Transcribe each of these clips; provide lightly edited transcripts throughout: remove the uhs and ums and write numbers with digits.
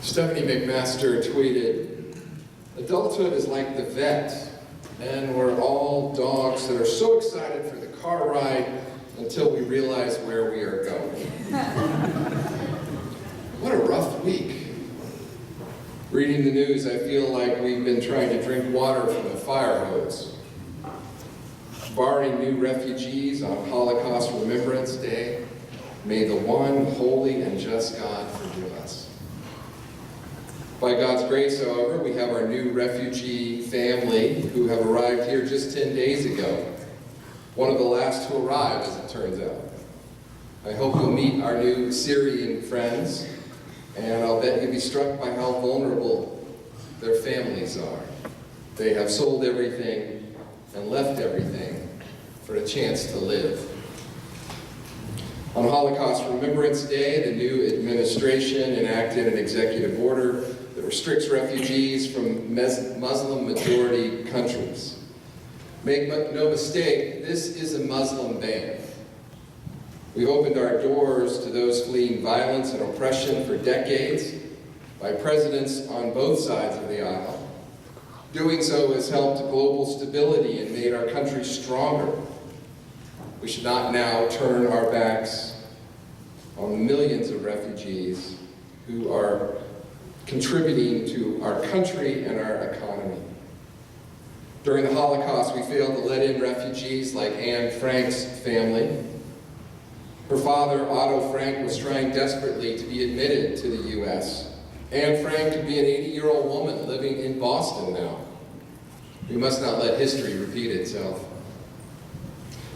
Stephanie McMaster tweeted, "Adulthood is like the vet, and we're all dogs that are so excited for the car ride until we realize where we are going." What a rough week. Reading the news, I feel like we've been trying to drink water from a fire hose. Barring new refugees on Holocaust Remembrance Day, may the one holy and just God forgive us. By God's grace, however, we have our new refugee family who have arrived here just 10 days ago. One of the last to arrive, as it turns out. I hope you'll meet our new Syrian friends, and I'll bet you'll be struck by how vulnerable their families are. They have sold everything and left everything for a chance to live. On Holocaust Remembrance Day, the new administration enacted an executive order that restricts refugees from Muslim-majority countries. Make no mistake, this is a Muslim ban. We've opened our doors to those fleeing violence and oppression for decades by presidents on both sides of the aisle. Doing so has helped global stability and made our country stronger. We should not now turn our backs on the millions of refugees who are contributing to our country and our economy. During the Holocaust, we failed to let in refugees like Anne Frank's family. Her father, Otto Frank, was trying desperately to be admitted to the U.S. Anne Frank could be an 80-year-old woman living in Boston now. We must not let history repeat itself.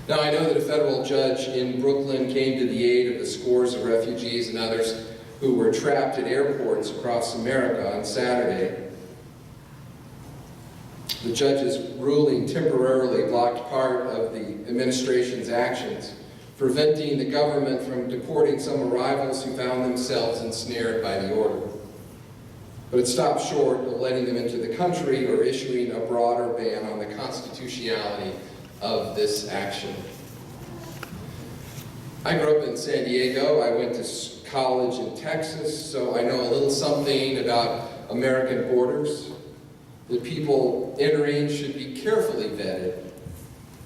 Now, I know that a federal judge in Brooklyn came to the aid of the scores of refugees and others who were trapped at airports across America on Saturday. The judge's ruling temporarily blocked part of the administration's actions, preventing the government from deporting some arrivals who found themselves ensnared by the order. But it stopped short of letting them into the country or issuing a broader ban on the constitutionality of this action. I grew up in San Diego. I went to college in Texas, so I know a little something about American borders. The people entering should be carefully vetted,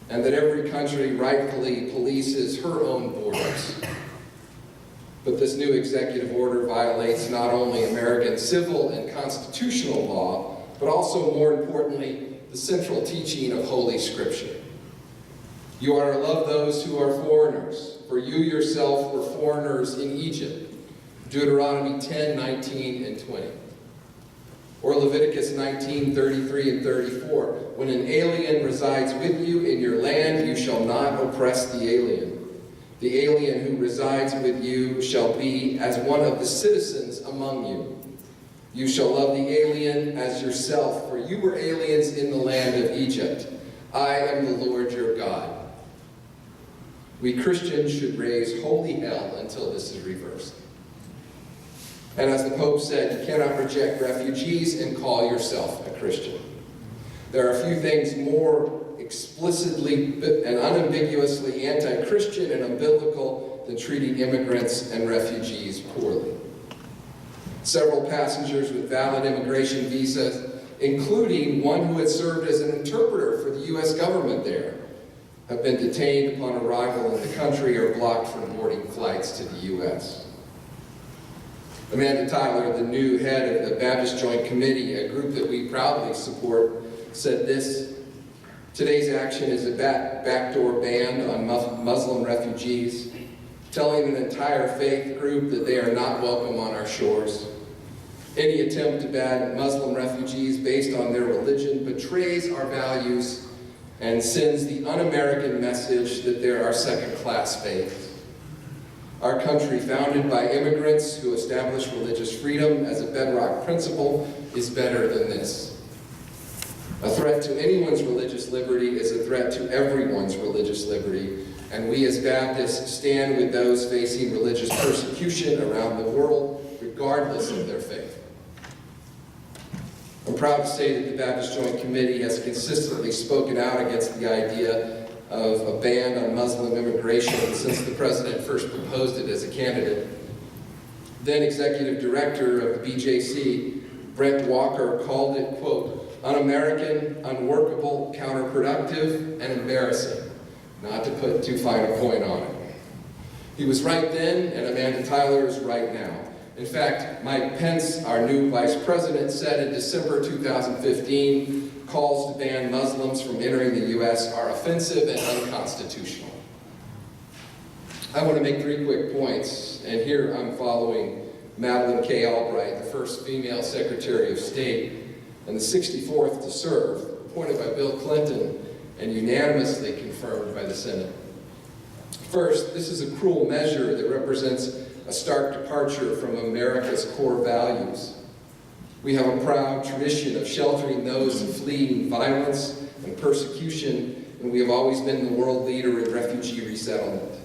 and that every country rightfully polices her own borders. But this new executive order violates not only American civil and constitutional law, but also, more importantly, the central teaching of Holy Scripture. You are to love those who are foreigners, for you yourself were foreigners in Egypt. Deuteronomy 10, 19, and 20. Or Leviticus 19, 33 and 34. When an alien resides with you in your land, you shall not oppress the alien. The alien who resides with you shall be as one of the citizens among you. You shall love the alien as yourself, for you were aliens in the land of Egypt. I am the Lord your God. We Christians should raise holy hell until this is reversed. And as the Pope said, you cannot reject refugees and call yourself a Christian. There are few things more explicitly and unambiguously anti-Christian and unbiblical than treating immigrants and refugees poorly. Several passengers with valid immigration visas, including one who had served as an interpreter for the U.S. government there, have been detained upon arrival in the country or blocked from boarding flights to the U.S. Amanda Tyler, the new head of the Baptist Joint Committee, a group that we proudly support, said this: "Today's action is a backdoor ban on Muslim refugees, telling an entire faith group that they are not welcome on our shores. Any attempt to ban Muslim refugees based on their religion betrays our values and sends the un-American message that there are second-class faiths. Our country, founded by immigrants who established religious freedom as a bedrock principle, is better than this. A threat to anyone's religious liberty is a threat to everyone's religious liberty, and we as Baptists stand with those facing religious persecution around the world, regardless of their faith." I'm proud to say that the Baptist Joint Committee has consistently spoken out against the idea of a ban on Muslim immigration since the president first proposed it as a candidate. Then executive director of the BJC, Brent Walker, called it, quote, un-American, unworkable, counterproductive, and embarrassing, not to put too fine a point on it. He was right then, and Amanda Tyler is right now. In fact, Mike Pence, our new vice president, said in December 2015, calls to ban Muslims from entering the U.S. are offensive and unconstitutional. I want to make 3 quick points, and here I'm following Madeleine K. Albright, the first female Secretary of State, and the 64th to serve, appointed by Bill Clinton and unanimously confirmed by the Senate. First, this is a cruel measure that represents a stark departure from America's core values. We have a proud tradition of sheltering those fleeing violence and persecution, and we have always been the world leader in refugee resettlement.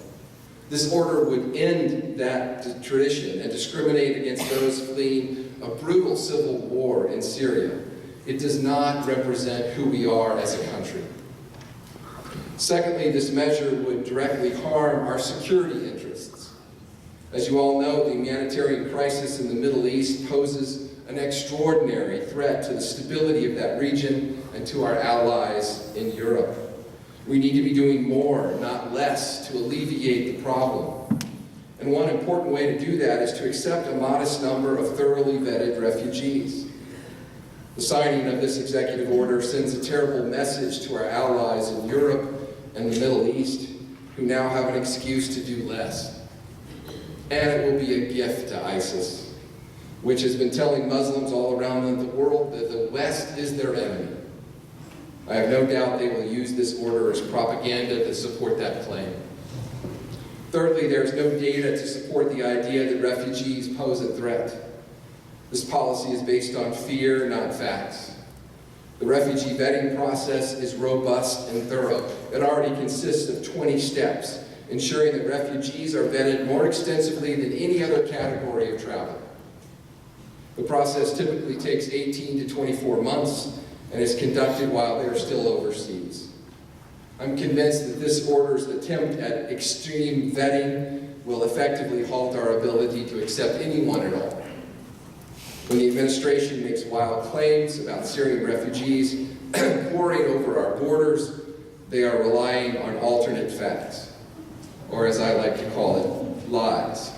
This order would end that tradition and discriminate against those fleeing a brutal civil war in Syria. It does not represent who we are as a country. Secondly, this measure would directly harm our security interests. As you all know, the humanitarian crisis in the Middle East poses an extraordinary threat to the stability of that region and to our allies in Europe. We need to be doing more, not less, to alleviate the problem. And one important way to do that is to accept a modest number of thoroughly vetted refugees. The signing of this executive order sends a terrible message to our allies in Europe and the Middle East, who now have an excuse to do less. And it will be a gift to ISIS, which has been telling Muslims all around the world that the West is their enemy. I have no doubt they will use this order as propaganda to support that claim. Thirdly, there is no data to support the idea that refugees pose a threat. This policy is based on fear, not facts. The refugee vetting process is robust and thorough. It already consists of 20 steps, ensuring that refugees are vetted more extensively than any other category of travel. The process typically takes 18 to 24 months and is conducted while they are still overseas. I'm convinced that this order's attempt at extreme vetting will effectively halt our ability to accept anyone at all. When the administration makes wild claims about Syrian refugees pouring over our borders, they are relying on alternate facts, or as I like to call it, lies.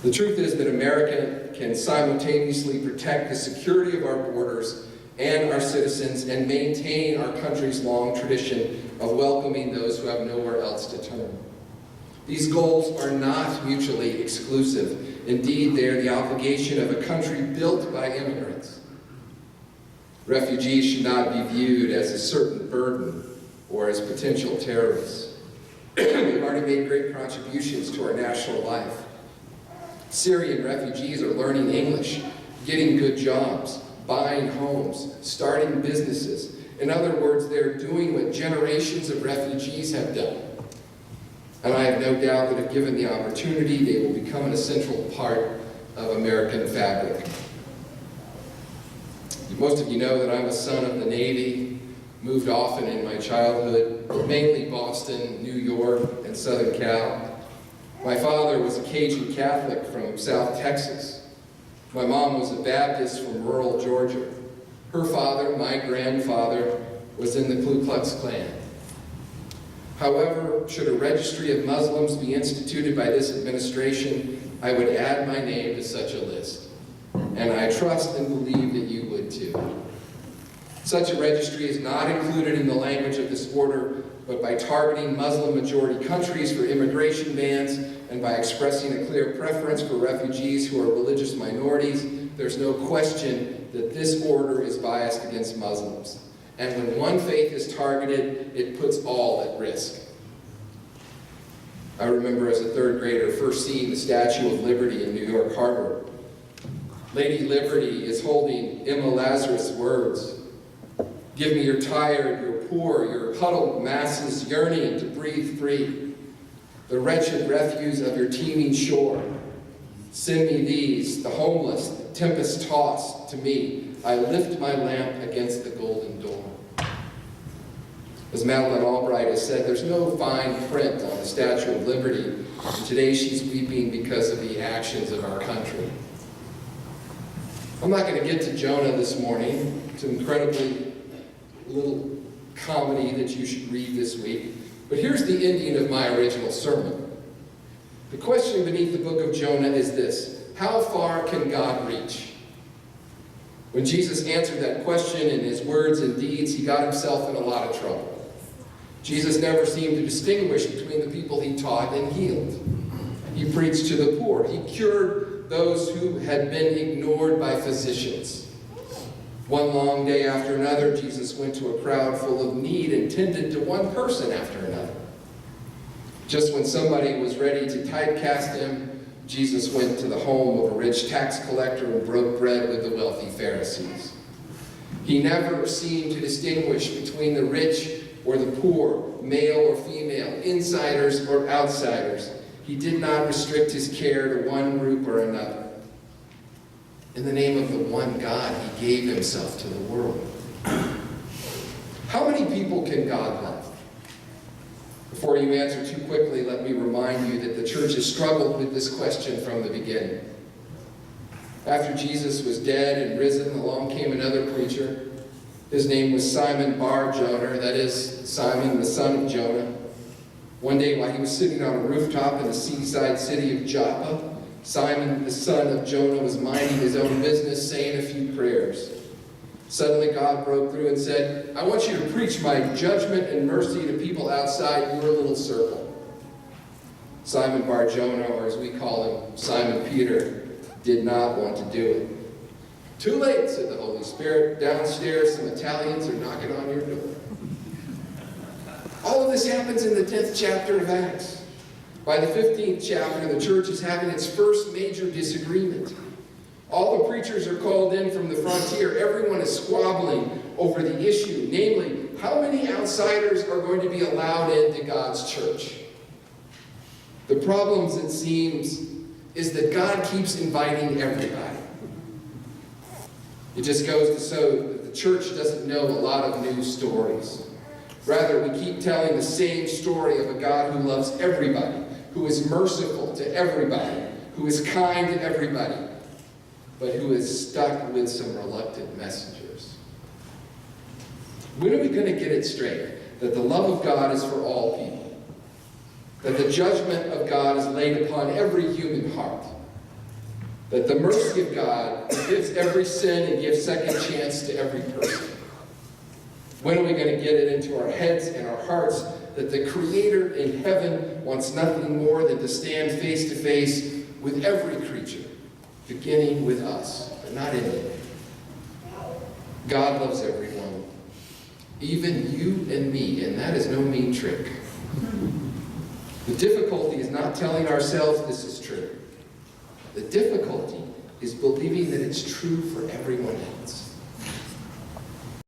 The truth is that America can simultaneously protect the security of our borders and our citizens and maintain our country's long tradition of welcoming those who have nowhere else to turn. These goals are not mutually exclusive. Indeed, they are the obligation of a country built by immigrants. Refugees should not be viewed as a certain burden or as potential terrorists. They've already made great contributions to our national life. Syrian refugees are learning English, getting good jobs, buying homes, starting businesses. In other words, they're doing what generations of refugees have done. And I have no doubt that if given the opportunity, they will become an essential part of American fabric. Most of you know that I'm a son of the Navy, moved often in my childhood, mainly Boston, New York, and Southern Cal. My father was a Cajun Catholic from South Texas. My mom was a Baptist from rural Georgia. Her father, my grandfather, was in the Ku Klux Klan. However, should a registry of Muslims be instituted by this administration, I would add my name to such a list. And I trust and believe that you would too. Such a registry is not included in the language of this order, but by targeting Muslim-majority countries for immigration bans and by expressing a clear preference for refugees who are religious minorities, there's no question that this order is biased against Muslims. And when one faith is targeted, it puts all at risk. I remember as a third grader first seeing the Statue of Liberty in New York Harbor. Lady Liberty is holding Emma Lazarus' words. Give me your tired, your poor, your huddled masses yearning to breathe free. The wretched refuse of your teeming shore. Send me these, the homeless, the tempest-tossed, to me. I lift my lamp against the golden door. As Madeleine Albright has said, there's no fine print on the Statue of Liberty, And today she's weeping because of the actions of our country. I'm not going to get to Jonah this morning. It's an incredibly little comedy that you should read this week. But here's the ending of my original sermon. The question beneath the book of Jonah is this: how far can God reach? When Jesus answered that question in his words and deeds, he got himself in a lot of trouble. Jesus never seemed to distinguish between the people he taught and healed. He preached to the poor. He cured those who had been ignored by physicians. One long day after another, Jesus went to a crowd full of need and tended to one person after another. Just when somebody was ready to typecast him, Jesus went to the home of a rich tax collector and broke bread with the wealthy Pharisees. He never seemed to distinguish between the rich or the poor, male or female, insiders or outsiders. He did not restrict his care to one group or another. In the name of the one God, he gave himself to the world. How many people can God love? Before you answer too quickly, let me remind you that the church has struggled with this question from the beginning. After Jesus was dead and risen, along came another preacher. His name was Simon Bar-Jonah, that is, Simon, the son of Jonah. One day while he was sitting on a rooftop in the seaside city of Joppa, Simon, the son of Jonah, was minding his own business, saying a few prayers. Suddenly God broke through and said, I want you to preach my judgment and mercy to people outside your little circle. Simon Bar-Jonah, or as we call him, Simon Peter, did not want to do it. Too late, said the Holy Spirit. Downstairs, some Italians are knocking on your door. All of this happens in the 10th chapter of Acts. By the 15th chapter, the church is having its first major disagreement. All the preachers are called in from the frontier. Everyone is squabbling over the issue, namely, how many outsiders are going to be allowed into God's church? The problem, it seems, is that God keeps inviting everybody. It just goes to show that the church doesn't know a lot of new stories. Rather, we keep telling the same story of a God who loves everybody, who is merciful to everybody, who is kind to everybody, but who is stuck with some reluctant messengers. When are we going to get it straight that the love of God is for all people? That the judgment of God is laid upon every human heart? That the mercy of God forgives every sin and gives second chance to every person? When are we going to get it into our heads and our hearts that the Creator in heaven wants nothing more than to stand face to face with every creature, beginning with us, but not ending? God loves everyone, even you and me, and that is no mean trick. The difficulty is not telling ourselves this is true. The difficulty is believing that it's true for everyone else.